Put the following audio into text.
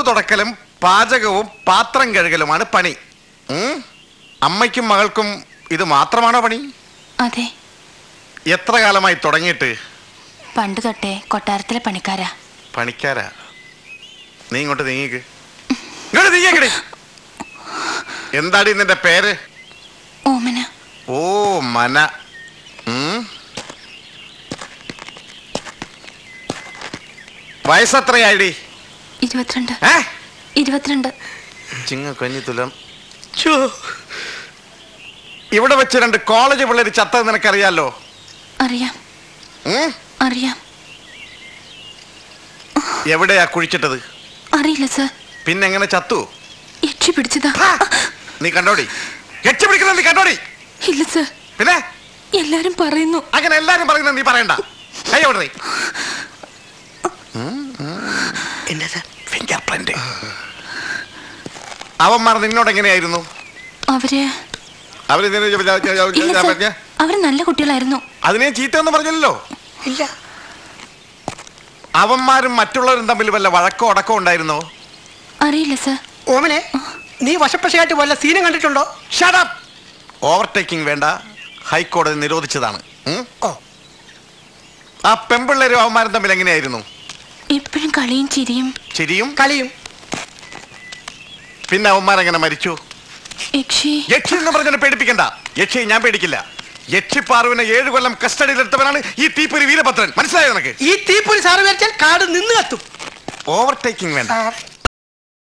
തൂത്തു തുടക്കലും പാചകവും പാത്രം കഴുകലുമാണ് പണി. അമ്മയ്ക്കും മകൾക്കും ഇത് മാത്രമാണോ പണി? അതെ. എത്ര കാലമായി തുടങ്ങിയിട്ട്? പണ്ട് തൊട്ടേ കൊട്ടാരത്തിലെ പണിക്കാരാ. പണിക്കാരാ? നീ ഇങ്ങോട്ട് നീങ്ങിക്ക്. ഇങ്ങോട്ട് നീങ്ങിക്കടി. എന്താടി നിന്റെ പേര്? ഓമന. ഓ മന. വയസ്സെത്രയായി? 22. 22. ചിങ്ങ കഞ്ഞിത്തുലം. ഇവിടെ വെച്ച് 2 കോളേജ് പിള്ളേര് ചത്തത് നിനക്കറിയാലോ? അറിയാം. അറിയാം. എവിടെയാ കുഴിച്ചിട്ടത്? അറിയില്ല സർ. പിന്നെങ്ങനെ ചത്തു? യക്ഷി പിടിച്ചതാ. നീ കണ്ടോടി? യക്ഷി പിടിക്കുന്നത് നീ കണ്ടോടി? ഇല്ല സർ. പിന്നെ എല്ലാരും പറയുന്നു. അങ്ങനെ എല്ലാരും പറയുന്നത് നീ പറയണ്ട. കൈയോടെ ഫിംഗർ പ്രിന്റ്. അവന്മാർ നിന്നോട് എങ്ങനെയായിരുന്നു? അവര് നല്ല കുട്ടികളായിരുന്നു. അതിനെ ചീത്തയൊന്നും പറഞ്ഞില്ലല്ലോ? ഇല്ല. അവന്മാരും മറ്റുള്ളവരും തമ്മിൽ വല്ല വഴക്കോ അടക്കോ ഉണ്ടായിരുന്നോ? അറിയില്ല സർ. ഓമനെ, നീ വശപ്പശയായിട്ട് വല്ല സീനും കണ്ടിട്ടുണ്ടോ? Shut up. ഓവർടേക്കിംഗ് വേണ്ട, ഹൈക്കോടതി നിരോധിച്ചതാണ്. ആ പെമ്പിള്ളേരും അവന്മാരും തമ്മിൽ എങ്ങനെയായിരുന്നു? എപ്പോഴും കളിയും ചിരിയും. ചിരിയും കളിയും. പിന്നെ അവന്മാരെങ്ങനെ മരിച്ചു? യക്ഷി എന്ന് പറഞ്ഞാൽ പേടിപ്പിക്കണ്ട. യക്ഷി ഞാൻ പേടിക്കില്ല. യക്ഷിപ്പാറുവിനെ 7 കൊല്ലം കസ്റ്റഡിയിലെടുത്തവനാണ് ഈ തീപ്പൊരി വീരഭദ്രൻ. മനസ്സിലായോ നിനക്ക്? ഈ തീപ്പൊരി സാറ് വരച്ചാൽ കാട് നിന്ന് കത്തും. ഓവർടേക്കിംഗ് വേണ്ട.